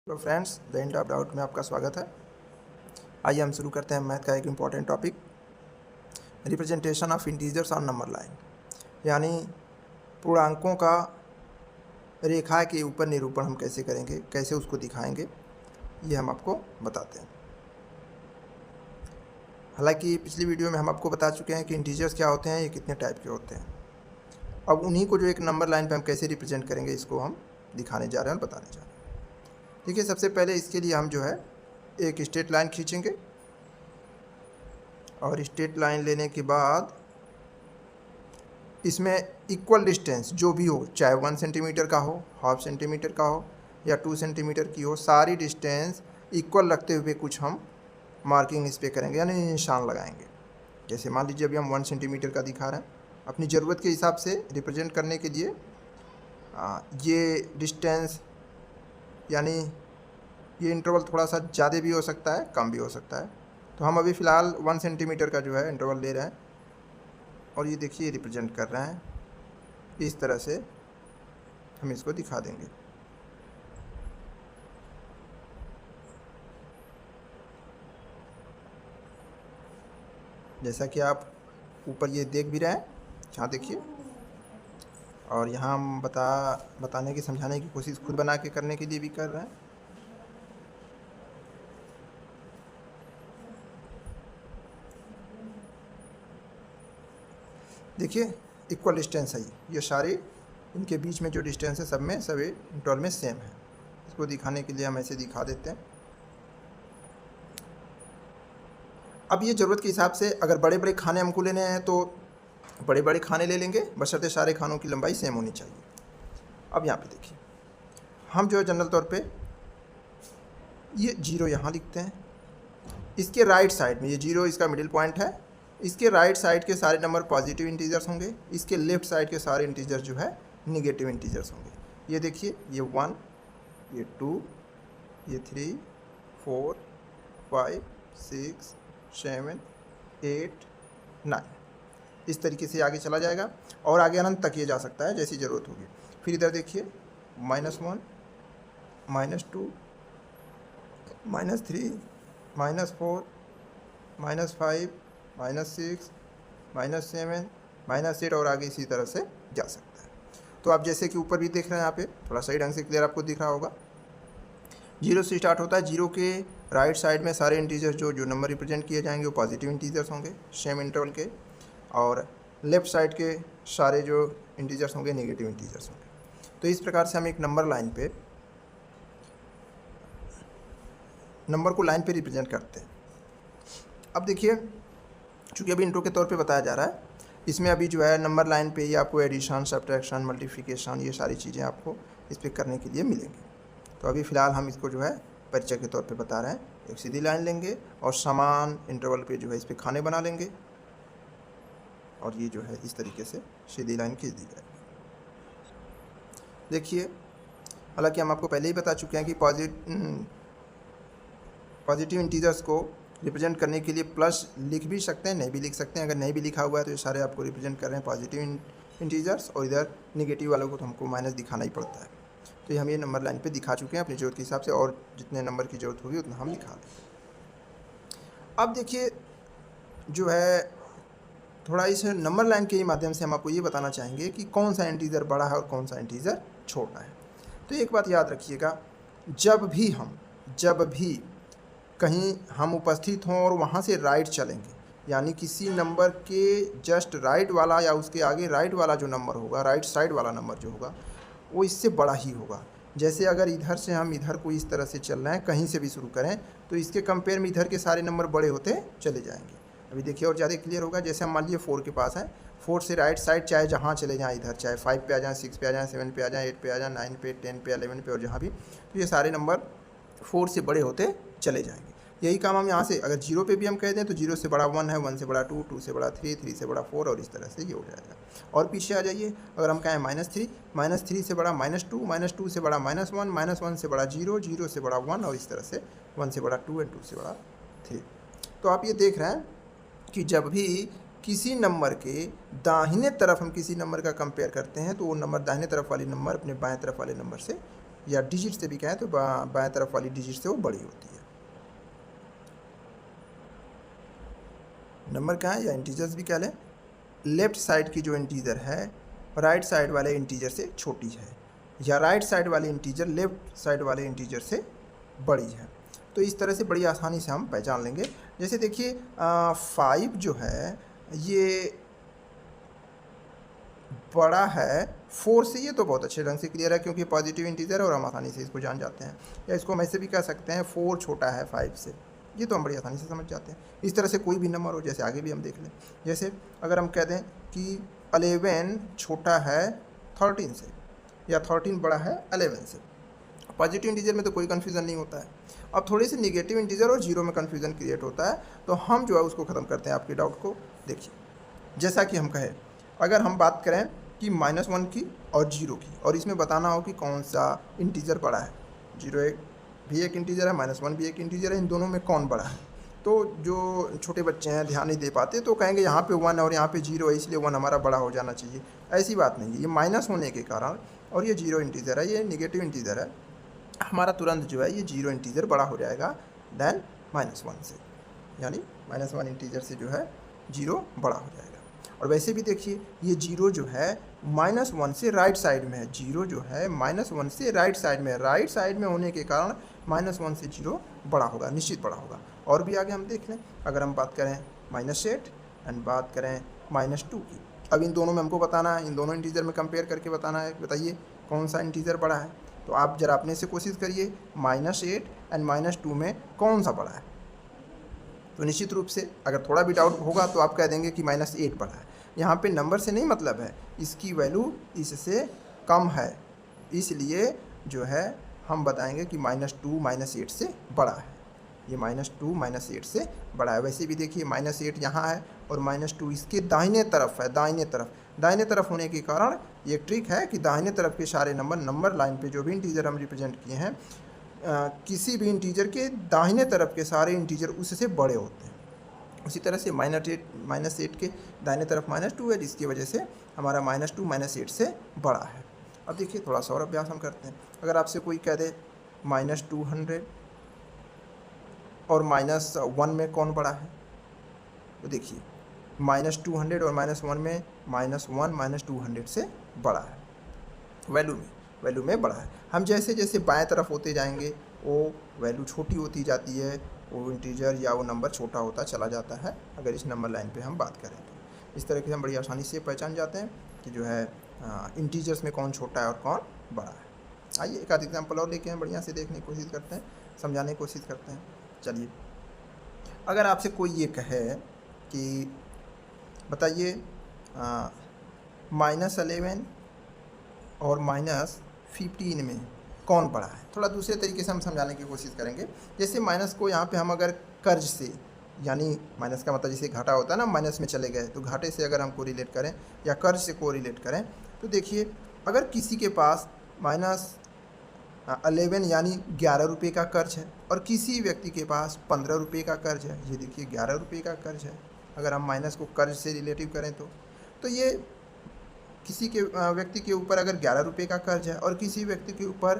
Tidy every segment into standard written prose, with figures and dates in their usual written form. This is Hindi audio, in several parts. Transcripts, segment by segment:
Hello friends, the end of doubt में आपका स्वागत है। आइए हम शुरू करते हैं मैथ का एक important topic, representation of integers on number line, यानी पूर्णांकों का रेखा के ऊपर निरूपण हम कैसे करेंगे, कैसे उसको दिखाएंगे, ये हम आपको बताते हैं। हालांकि पिछली वीडियो में हम आपको बता चुके हैं कि इंटीजर्स क्या होते हैं, ये कितने टाइप के होते हैं। अब उन्हीं को जो एक नंबर लाइन पर हम कैसे रिप्रेजेंट करेंगे, इसको हम दिखाने जा रहे हैं और बताने जा रहे हैं। देखिए, सबसे पहले इसके लिए हम जो है एक स्ट्रेट लाइन खींचेंगे और स्ट्रेट लाइन लेने के बाद इसमें इक्वल डिस्टेंस जो भी हो, चाहे 1 सेंटीमीटर का हो, हाफ सेंटीमीटर का हो या 2 सेंटीमीटर की हो, सारी डिस्टेंस इक्वल रखते हुए कुछ हम मार्किंग इस पर करेंगे, यानी निशान लगाएंगे। जैसे मान लीजिए अभी हम 1 सेंटीमीटर का दिखा रहे हैं, अपनी ज़रूरत के हिसाब से रिप्रेजेंट करने के लिए ये डिस्टेंस, यानी ये इंटरवल थोड़ा सा ज़्यादा भी हो सकता है, कम भी हो सकता है। तो हम अभी फ़िलहाल 1 सेंटीमीटर का जो है इंटरवल ले रहे हैं और ये देखिए रिप्रेजेंट कर रहे हैं। इस तरह से हम इसको दिखा देंगे। जैसा कि आप ऊपर ये देख भी रहे हैं, यहाँ देखिए, और यहाँ हम बताने की, समझाने की कोशिश खुद बना के करने के लिए भी कर रहे हैं। देखिए, इक्वल डिस्टेंस है ये सारे, इनके बीच में जो डिस्टेंस है सब में सभी इंटरवल में सेम है। इसको दिखाने के लिए हम ऐसे दिखा देते हैं। अब ये ज़रूरत के हिसाब से अगर बड़े बड़े खाने हमको लेने हैं तो बड़े बड़े खाने ले लेंगे, बशर्ते सारे खानों की लंबाई सेम होनी चाहिए। अब यहाँ पे देखिए, हम जो है जनरल तौर पे ये 0 यहाँ लिखते हैं। इसके राइट साइड में ये 0 इसका मिडिल पॉइंट है। इसके राइट साइड के सारे नंबर पॉजिटिव इंटीजर्स होंगे, इसके लेफ्ट साइड के सारे इंटीजर्स जो है निगेटिव इंटीजर्स होंगे। ये देखिए, ये 1, ये 2, ये 3, 4, 5, 6, 7, 8, 9, इस तरीके से आगे चला जाएगा और आगे अनंत तक ये जा सकता है जैसी ज़रूरत होगी। फिर इधर देखिए, -1, -2, -3, -4, -5, -6, -7, -8 और आगे इसी तरह से जा सकता है। तो आप जैसे कि ऊपर भी देख रहे हैं, यहाँ पे थोड़ा सही ढंग से क्लियर आपको दिख रहा होगा। 0 से स्टार्ट होता है। 0 के राइट साइड में सारे इंटीजर्स जो नंबर रिप्रेजेंट किए जाएंगे वो पॉजिटिव इंटीजर्स होंगे सेम इंटरवल के, और लेफ्ट साइड के सारे जो इंटीजर्स होंगे नेगेटिव इंटीजर्स होंगे। तो इस प्रकार से हम एक नंबर लाइन पे नंबर को लाइन पे रिप्रेजेंट करते हैं। अब देखिए, चूँकि अभी इंट्रो के तौर पे बताया जा रहा है, इसमें अभी जो है नंबर लाइन पे ही आपको एडिशन, सब्ट्रैक्शन, मल्टीप्लिकेशन, ये सारी चीज़ें आपको इस पर करने के लिए मिलेंगी। तो अभी फ़िलहाल हम इसको जो है परिचय के तौर पे बता रहे हैं। एक सीधी लाइन लेंगे और समान इंटरवल पे जो है इस पर खाने बना लेंगे और ये जो है इस तरीके से सीधी लाइन खींच दी जाएगी। देखिए, हालांकि हम आपको पहले ही बता चुके हैं कि पॉजिटिव इंटीजर्स को रिप्रेजेंट करने के लिए प्लस लिख भी सकते हैं, नहीं भी लिख सकते हैं। अगर नहीं भी लिखा हुआ है तो ये सारे आपको रिप्रेजेंट कर रहे हैं पॉजिटिव इंटीजर्स, और इधर निगेटिव वालों को तो हमको माइनस दिखाना ही पड़ता है। तो ये हम ये नंबर लाइन पे दिखा चुके हैं अपनी ज़रूरत के हिसाब से, और जितने नंबर की ज़रूरत होगी उतना हम दिखा देंगे। अब देखिए, जो है थोड़ा इस नंबर लाइन के माध्यम से हम आपको ये बताना चाहेंगे कि कौन सा इंटीजर बड़ा है और कौन सा इंटीजर छोटा है। तो एक बात याद रखिएगा, जब भी कहीं हम उपस्थित हों और वहाँ से राइट चलेंगे, यानी किसी नंबर के जस्ट राइट वाला या उसके आगे राइट वाला जो नंबर होगा, राइट साइड वाला नंबर जो होगा, वो इससे बड़ा ही होगा। जैसे अगर इधर से हम इधर को इस तरह से चल रहे हैं, कहीं से भी शुरू करें, तो इसके कंपेयर में इधर के सारे नंबर बड़े होते चले जाएंगे। अभी देखिए और ज़्यादा क्लियर होगा। जैसे हम मान लीजिए 4 के पास हैं, 4 से राइट साइड चाहे जहाँ चले जाएँ, इधर चाहे 5 पे आ जाएँ, 6 पे आ जाएँ, 7 पे आ जाएँ, 8 पे आ जाएँ, 9 पे, 10 पे, 11 पे, और जहाँ भी, तो ये सारे नंबर 4 से बड़े होते चले जाएंगे। यही काम हम यहाँ से अगर 0 पे भी हम कह दें तो 0 से बड़ा 1 है, 1 से बड़ा 2, 2 से बड़ा 3, 3 से बड़ा 4, और इस तरह से ये हो जाएगा। और पीछे आ जाइए, अगर हम कहें -3 से बड़ा -2, -2 से बड़ा -1, -1 से बड़ा 0, 0 से बड़ा 1, और इस तरह से 1 से बड़ा 2 और 2 से बड़ा 3। तो आप ये देख रहे हैं कि जब भी किसी नंबर के दाहिने तरफ हम किसी नंबर का कंपेयर करते हैं तो वो नंबर दाहिने तरफ वाले नंबर अपने बाएं तरफ वाले नंबर से या डिजिट से भी कहें तो बाएं तरफ वाली डिजिट से वो बड़ी होती है। नंबर कहाँ है या इंटीजर्स भी कह लें, लेफ्ट साइड की जो इंटीजर है राइट साइड वाले इंटीजर से छोटी है, या राइट साइड वाले इंटीजर लेफ्ट साइड वाले इंटीजर से बड़ी है। तो इस तरह से बड़ी आसानी से हम पहचान लेंगे। जैसे देखिए 5 जो है ये बड़ा है 4 से, ये तो बहुत अच्छे ढंग से क्लियर है क्योंकि पॉजिटिव इंटीजर है और हम आसानी से इसको जान जाते हैं। या इसको हम ऐसे भी कह सकते हैं 4 छोटा है 5 से, ये तो हम बड़ी आसानी से समझ जाते हैं। इस तरह से कोई भी नंबर हो, जैसे आगे भी हम देख लें, जैसे अगर हम कह दें कि 11 छोटा है 13 से, या 13 बड़ा है 11 से, पॉजिटिव इंटीजर में तो कोई कन्फ्यूज़न नहीं होता है। अब थोड़ी सी निगेटिव इंटीजर और जीरो में कन्फ्यूज़न क्रिएट होता है, तो हम जो है उसको ख़त्म करते हैं आपके डाउट को। देखिए जैसा कि हम कहें, अगर हम बात करें कि -1 की और 0 की, और इसमें बताना हो कि कौन सा इंटीजर बड़ा है, 0 भी एक इंटीजर है, -1 भी एक इंटीजर है, इन दोनों में कौन बड़ा है। तो जो छोटे बच्चे हैं ध्यान नहीं दे पाते तो कहेंगे यहाँ पे 1 और यहाँ पे 0 है इसलिए 1 हमारा बड़ा हो जाना चाहिए। ऐसी बात नहीं है, ये माइनस होने के कारण और ये 0 इंटीजर है, ये निगेटिव इंटीजर है, हमारा तुरंत जो है ये 0 इंटीजर बड़ा हो जाएगा देन -1 से, यानी -1 इंटीजर से जो है 0 बड़ा हो जाएगा। और वैसे भी देखिए ये 0 जो है -1 से राइट साइड में है, 0 जो है -1 से राइट साइड में है, राइट साइड में होने के कारण -1 से 0 बड़ा होगा, निश्चित बड़ा होगा। और भी आगे हम देख लें, अगर हम बात करें -8 एंड बात करें -2 की, अब इन दोनों में हमको बताना है, इन दोनों इंटीजर में कंपेयर करके बताना है, बताइए कौन सा इंटीजर बड़ा है। तो आप जरा अपने से कोशिश करिए, -8 एंड -2 में कौन सा बड़ा है। तो निश्चित रूप से अगर थोड़ा भी डाउट होगा तो आप कह देंगे कि -8 बड़ा है। यहाँ पे नंबर से नहीं मतलब है, इसकी वैल्यू इससे कम है, इसलिए जो है हम बताएंगे कि -2 -8 से बड़ा है, ये -2 -8 से बड़ा है। वैसे भी देखिए -8 यहाँ है और -2 इसके दाहिने तरफ है, दाहिने तरफ होने के कारण ये ट्रिक है कि दाहिने तरफ के सारे नंबर लाइन पे जो भी इंटीजर हम रिप्रेजेंट किए हैं, किसी भी इंटीजर के दाहिने तरफ के सारे इंटीजर उससे बड़े होते हैं। उसी तरह से -8 के दाहिने तरफ -2 है, जिसकी वजह से हमारा -2 -8 से बड़ा है। अब देखिए थोड़ा सा और अभ्यास हम करते हैं। अगर आपसे कोई कह दे -200 और -1 में कौन बड़ा है, तो देखिए -200 और -1 में -1 -200 से बड़ा है, वैल्यू में बड़ा है। हम जैसे जैसे बाएं तरफ होते जाएंगे वो वैल्यू छोटी होती जाती है, वो इंटीजर या वो नंबर छोटा होता चला जाता है। अगर इस नंबर लाइन पे हम बात करें तो इस तरह से हम बड़ी आसानी से पहचान जाते हैं कि जो है इंटीजर्स में कौन छोटा है और कौन बड़ा है। आइए एक आध एग्जाम्पल और लेके हम बढ़िया से देखने की कोशिश करते हैं, समझाने की कोशिश करते हैं। चलिए, अगर आपसे कोई ये कहे कि बताइए -11 और -15 में कौन बड़ा है, थोड़ा दूसरे तरीके से हम समझाने की कोशिश करेंगे। जैसे माइनस को यहाँ पे हम अगर कर्ज से, यानी माइनस का मतलब जैसे घाटा होता है ना, माइनस में चले गए, तो घाटे से अगर हम कोरिलेट करें या कर्ज से कोरिलेट करें, तो देखिए अगर किसी के पास -11 यानी 11 रुपये का कर्ज है और किसी व्यक्ति के पास 15 रुपये का कर्ज है, ये देखिए 11 रुपये का कर्ज है, अगर हम माइनस को कर्ज से रिलेटिव करें तो ये किसी के व्यक्ति के ऊपर अगर 11 रुपये का कर्ज है और किसी व्यक्ति के ऊपर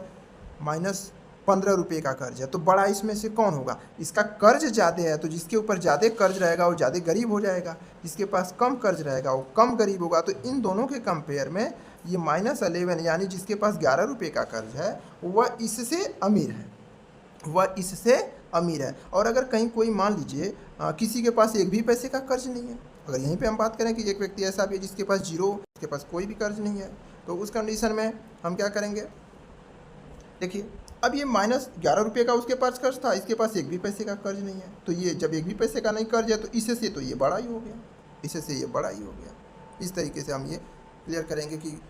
-15 रुपये का कर्ज है, तो बड़ा इसमें से कौन होगा। इसका कर्ज ज़्यादा है तो जिसके ऊपर ज़्यादा कर्ज रहेगा वो ज़्यादा गरीब हो जाएगा, जिसके पास कम कर्ज रहेगा वो कम गरीब होगा। तो इन दोनों के कंपेयर में ये -11 यानी जिसके पास 11 रुपये का कर्ज है वह इससे अमीर है, और अगर कहीं कोई मान लीजिए किसी के पास एक भी पैसे का कर्ज नहीं है, अगर यहीं पे हम बात करें कि एक व्यक्ति ऐसा भी है जिसके पास जिसके पास कोई भी कर्ज नहीं है, तो उस कंडीशन में हम क्या करेंगे। देखिए अब ये -11 रुपये का उसके पास कर्ज था, इसके पास एक भी पैसे का कर्ज नहीं है, तो ये जब एक भी पैसे का नहीं कर्ज है तो इससे तो ये बड़ा ही हो गया, इस तरीके से हम ये क्लियर करेंगे कि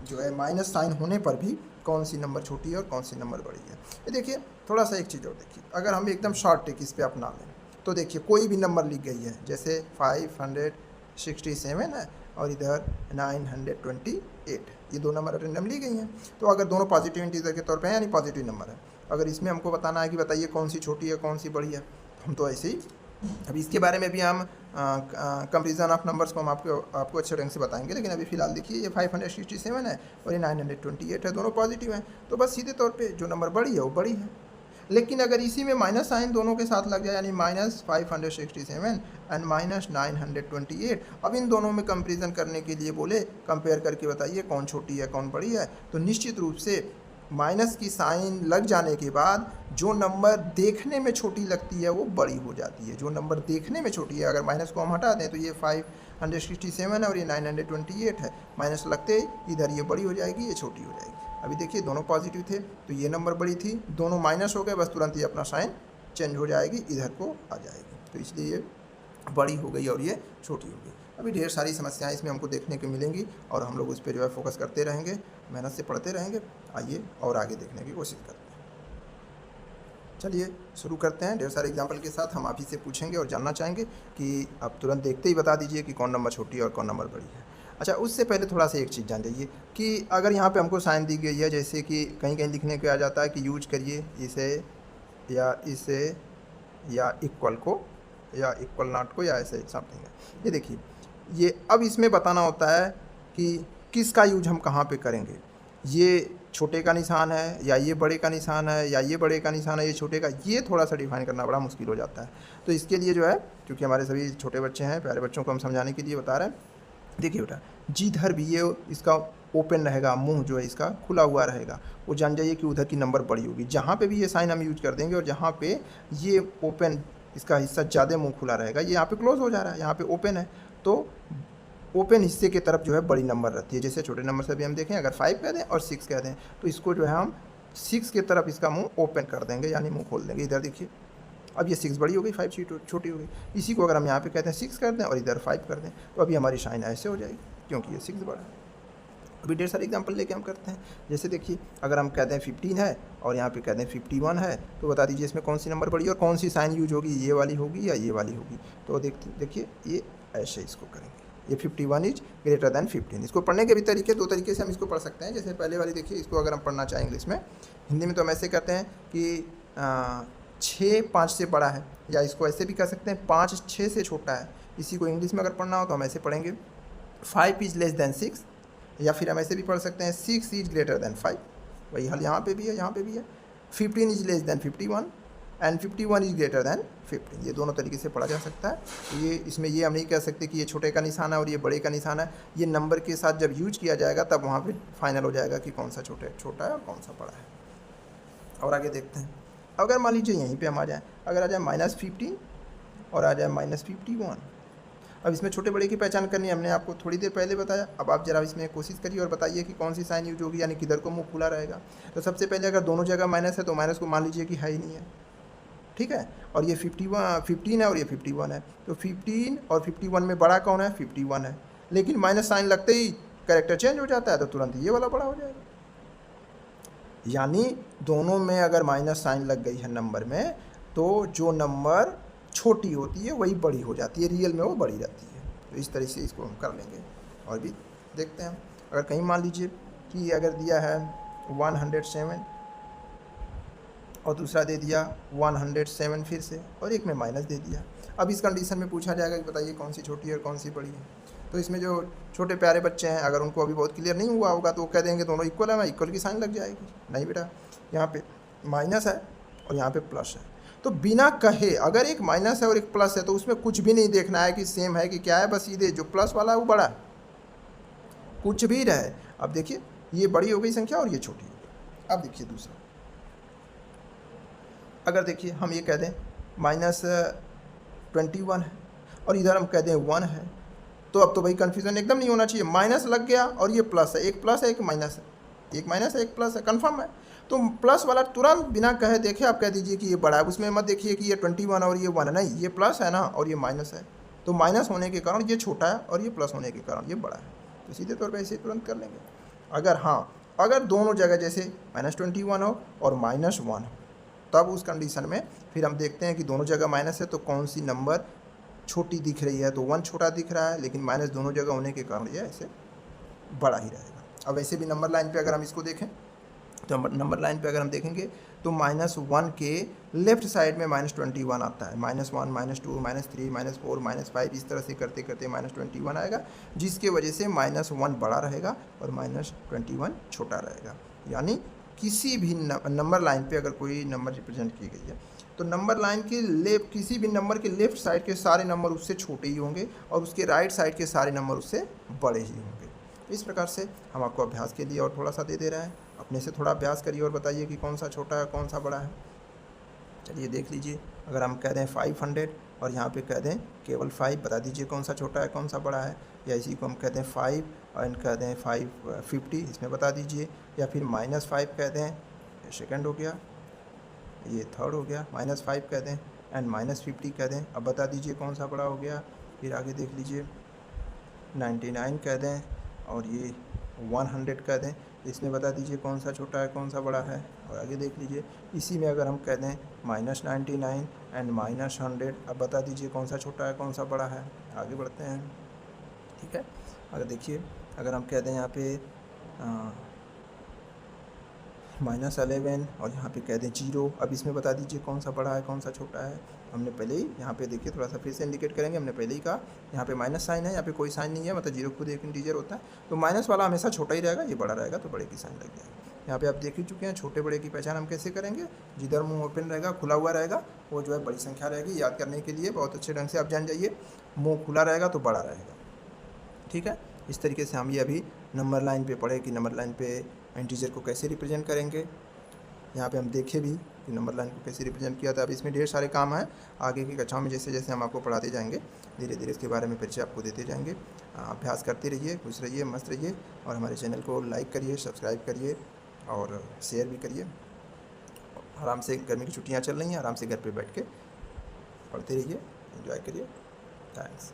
जो है माइनस साइन होने पर भी कौन सी नंबर छोटी है और कौन सी नंबर बड़ी है। ये देखिए थोड़ा सा एक चीज़ और देखिए, अगर हम एकदम शॉर्ट ट्रिक इस पर अपना लें तो देखिए कोई भी नंबर लिख गई है, जैसे 567 है और इधर 928, ये दो नंबर रेंडम ली गई हैं, तो अगर दोनों पॉजिटिव इंटीजर के तौर पे हैं यानी पॉजिटिव नंबर है, अगर इसमें हमको बताना है कि बताइए कौन सी छोटी है कौन सी बड़ी है, हम तो ऐसे ही अभी इसके बारे में भी हम कंपेरिजन ऑफ नंबर्स को हम आपको अच्छे ढंग से बताएंगे, लेकिन अभी फिलहाल देखिए ये 567 है और ये 928 है, दोनों पॉजिटिव हैं। तो बस सीधे तौर पे जो नंबर बड़ी है वो बड़ी है। लेकिन अगर इसी में माइनस साइन दोनों के साथ लग जाए, यानी -567 एंड -928, अब इन दोनों में कंपेरिजन करने के लिए बोले कंपेयर करके बताइए कौन छोटी है कौन बड़ी है, तो निश्चित रूप से माइनस की साइन लग जाने के बाद जो नंबर देखने में छोटी लगती है वो बड़ी हो जाती है। जो नंबर देखने में छोटी है, अगर माइनस को हम हटा दें तो ये 567 है और ये 928 है, माइनस लगते ही इधर ये बड़ी हो जाएगी, ये छोटी हो जाएगी। अभी देखिए दोनों पॉजिटिव थे तो ये नंबर बड़ी थी, दोनों माइनस हो गए, बस तुरंत ही अपना साइन चेंज हो जाएगी, इधर को आ जाएगी, तो इसलिए ये बड़ी हो गई और ये छोटी हो गई। अभी ढेर सारी समस्याएं इसमें हमको देखने को मिलेंगी और हम लोग उस पर जो है फोकस करते रहेंगे, मेहनत से पढ़ते रहेंगे। आइए और आगे देखने की कोशिश करते हैं। चलिए शुरू करते हैं। ढेर सारे एग्जाम्पल के साथ हम आप ही से पूछेंगे और जानना चाहेंगे कि आप तुरंत देखते ही बता दीजिए कि कौन नंबर छोटी है और कौन नंबर बड़ी है। अच्छा, उससे पहले थोड़ा सा एक चीज़ जान लीजिए कि अगर यहाँ पे हमको साइन दी गई है, जैसे कि कहीं कहीं लिखने को आ जाता है कि यूज करिए इसे या इक्वल को या इक्वल नॉट को या ऐसे समथिंग है। ये देखिए, ये अब इसमें बताना होता है कि किसका यूज हम कहाँ पे करेंगे। ये छोटे का निशान है या ये बड़े का निशान है या ये बड़े का निशान है ये छोटे का, ये थोड़ा सा डिफाइन करना बड़ा मुश्किल हो जाता है। तो इसके लिए जो है, क्योंकि हमारे सभी छोटे बच्चे हैं, प्यारे बच्चों को हम समझाने के लिए बता रहे हैं। देखिए बेटा, जिधर भी ये इसका ओपन रहेगा, मुंह जो है इसका खुला हुआ रहेगा, वो जान जाइए कि उधर की नंबर बड़ी होगी। जहाँ पे भी ये साइन हम यूज कर देंगे और जहाँ पे ये ओपन इसका हिस्सा ज़्यादा मुंह खुला रहेगा, ये यहाँ पे क्लोज हो जा रहा है, यहाँ पे ओपन है, तो ओपन हिस्से की तरफ जो है बड़ी नंबर रहती है। जैसे छोटे नंबर से भी हम देखें, अगर 5 कह दें और 6 कह दें तो इसको जो है हम 6 की तरफ इसका मुंह ओपन कर देंगे, यानी मुंह खोल देंगे। इधर देखिए, अब ये 6 बड़ी हो गई, 5 छोटी हो गई। इसी को अगर हम यहाँ पे कहते हैं 6 कर दें और इधर 5 कर दें, तो अभी हमारी साइन ऐसे हो जाएगी, क्योंकि ये 6 बड़ा है। अभी ढेर सारे एग्जांपल लेके हम करते हैं। जैसे देखिए, अगर हम कहते हैं 15 है और यहाँ पे कहते हैं 51 है, तो बता दीजिए इसमें कौन सी नंबर बड़ी और कौन सी साइन यूज होगी, ये वाली होगी या ये वाली होगी। तो देखिए ये ऐसे इसको करेंगे, ये 51 इज ग्रेटर देन 15। इसको पढ़ने के भी तरीके, दो तरीके से हम इसको पढ़ सकते हैं। जैसे पहले वाली देखिए, इसको अगर हम पढ़ना चाहें इंग्लिश में, हिंदी में तो हम ऐसे कहते हैं कि 6 5 से बड़ा है, या इसको ऐसे भी कह सकते हैं 5 6 से छोटा है। इसी को इंग्लिश में अगर पढ़ना हो तो हम ऐसे पढ़ेंगे 5 इज लेस देन 6, या फिर हम ऐसे भी पढ़ सकते हैं 6 इज ग्रेटर देन 5। वही हाल यहाँ पे भी है, यहाँ पे भी है। 15 is less than 51 and 51 is greater than 15। ये दोनों तरीके से पढ़ा जा सकता है। ये इसमें ये हम नहीं कह सकते कि ये छोटे का निशान है और ये बड़े का निशान है। ये नंबर के साथ जब यूज किया जाएगा तब वहाँ पे फाइनल हो जाएगा कि कौन सा छोटा है और कौन सा बड़ा है। और आगे देखते हैं। अगर मान लीजिए यहीं पे हम आ जाएँ, अगर आ जाए -15 और आ जाए -51। अब इसमें छोटे बड़े की पहचान करनी हमने आपको थोड़ी देर पहले बताया। अब आप जरा इसमें कोशिश करिए और बताइए कि कौन सी साइन यूज होगी, यानी किधर को मुंह खुला रहेगा। तो सबसे पहले अगर दोनों जगह माइनस है तो माइनस को मान लीजिए कि है ही नहीं है, ठीक है। और ये 15 है और ये 51 है, तो 15 और 51 में बड़ा कौन है, 51 है। लेकिन माइनस साइन लगते ही कैरेक्टर चेंज हो जाता है, तो तुरंत ये वाला बड़ा हो जाएगा। यानी दोनों में अगर माइनस साइन लग गई है नंबर में, तो जो नंबर छोटी होती है वही बड़ी हो जाती है, रियल में वो बड़ी रहती है। तो इस तरह से इसको हम कर लेंगे। और भी देखते हैं, अगर कहीं मान लीजिए कि अगर दिया है 107 और दूसरा दे दिया 107 फिर से, और एक में माइनस दे दिया। अब इस कंडीशन में पूछा जाएगा कि बताइए कौन सी छोटी है और कौन सी बड़ी है। तो इसमें जो छोटे प्यारे बच्चे हैं, अगर उनको अभी बहुत क्लियर नहीं हुआ होगा तो वो कह देंगे दोनों इक्वल है, इक्वल की साइन लग जाएगी। नहीं बेटा, यहाँ पे माइनस है और यहाँ पे प्लस है, तो बिना कहे अगर एक माइनस है और एक प्लस है तो उसमें कुछ भी नहीं देखना है कि सेम है कि क्या है, बस सीधे जो प्लस वाला है वो बड़ा है, कुछ भी रहे। अब देखिए ये बड़ी हो गई संख्या और ये छोटी हो गई। अब देखिए दूसरा, अगर देखिए हम ये कह दें -21 है और इधर हम कह दें 1 है, तो अब तो भाई कन्फ्यूज़न एकदम नहीं होना चाहिए। माइनस लग गया और ये प्लस है, एक प्लस है एक माइनस है, एक माइनस है एक प्लस है, कन्फर्म है। तो प्लस वाला तुरंत बिना कहे देखे आप कह दीजिए कि ये बड़ा है, उसमें मत देखिए कि ये 21 और ये 1 है, नहीं, ये प्लस है ना और ये माइनस है, तो माइनस होने के कारण ये छोटा है और ये प्लस होने के कारण ये बड़ा है। तो सीधे तौर पर इसे तुरंत कर लेंगे। अगर हाँ, अगर दोनों जगह जैसे -21 हो और -1 हो, तब उस कंडीशन में फिर हम देखते हैं कि दोनों जगह माइनस है तो कौन सी नंबर छोटी दिख रही है, तो 1 छोटा दिख रहा है, लेकिन माइनस दोनों जगह होने के कारण ये ऐसे बड़ा ही रहेगा। अब ऐसे भी नंबर लाइन पे अगर हम इसको देखें, तो नंबर लाइन पे अगर हम देखेंगे तो -1 के लेफ्ट साइड में -21 आता है। -1, -2, -3, -4, -5 इस तरह से करते करते -21 आएगा, जिसके वजह से -1 बड़ा रहेगा और -21 छोटा रहेगा। यानी किसी भी नंबर लाइन पे अगर कोई नंबर रिप्रेजेंट की गई है तो नंबर लाइन के किसी भी नंबर के लेफ्ट साइड के सारे नंबर उससे छोटे ही होंगे और उसके राइट साइड के सारे नंबर उससे बड़े ही होंगे। इस प्रकार से हम आपको अभ्यास के लिए और थोड़ा सा दे रहे हैं। अपने से थोड़ा अभ्यास करिए और बताइए कि कौन सा छोटा है कौन सा बड़ा है। चलिए देख लीजिए, अगर हम कह दें 500 और यहाँ पे कह दें केवल 5, बता दीजिए कौन सा छोटा है कौन सा बड़ा है। या इसी को हम कह दें 5 और कह दें 550, इसमें बता दीजिए। या फिर -5 कह दें, ये सेकंड हो गया, ये थर्ड हो गया। -5 कह दें एंड -50 कह दें, अब बता दीजिए कौन सा बड़ा हो गया। फिर आगे देख लीजिए 99 कह दें और ये 100 कह दें, इसमें बता दीजिए कौन सा छोटा है कौन सा बड़ा है। और आगे देख लीजिए इसी में अगर हम कह दें -99 एंड -100, अब बता दीजिए कौन सा छोटा है कौन सा बड़ा है। आगे बढ़ते हैं, ठीक है। अगर देखिए अगर हम कह दें यहाँ पे -11 और यहाँ पे कह दें 0, अब इसमें बता दीजिए कौन सा बड़ा है कौन सा छोटा है। हमने पहले ही यहाँ पे देखिए थोड़ा सा फिर से इंडिकेट करेंगे, हमने पहले ही कहा यहाँ पे माइनस साइन है, यहाँ पे कोई साइन नहीं है, मतलब 0 खुद एक इंटीजर होता है, तो माइनस वाला हमेशा छोटा ही रहेगा, ये बड़ा रहेगा तो बड़े की साइन लग जाएगा। यहाँ पे आप देख ही चुके हैं छोटे बड़े की पहचान हम कैसे करेंगे। जिधर मुंह ओपन रहेगा खुला हुआ रहेगा वो जो है बड़ी संख्या रहेगी। याद करने के लिए बहुत अच्छे ढंग से आप जान जाइए, मुँह खुला रहेगा तो बड़ा रहेगा, ठीक है। इस तरीके से हम ये अभी नंबर लाइन पे पढ़े कि नंबर लाइन पे इंटीजर को कैसे रिप्रेजेंट करेंगे। यहाँ पे हम देखे भी कि नंबर लाइन को कैसे रिप्रेजेंट किया था। अब इसमें ढेर सारे काम हैं, आगे की कक्षाओं में जैसे जैसे हम आपको पढ़ाते जाएंगे धीरे धीरे इसके बारे में परिचय आपको देते जाएंगे। अभ्यास करते रहिए, खुश रहिए, मस्त रहिए और हमारे चैनल को लाइक करिए, सब्सक्राइब करिए और शेयर भी करिए। आराम से गर्मी की छुट्टियाँ चल रही हैं, आराम से घर पर बैठ के पढ़ते रहिए, एंजॉय करिए। थैंक्स।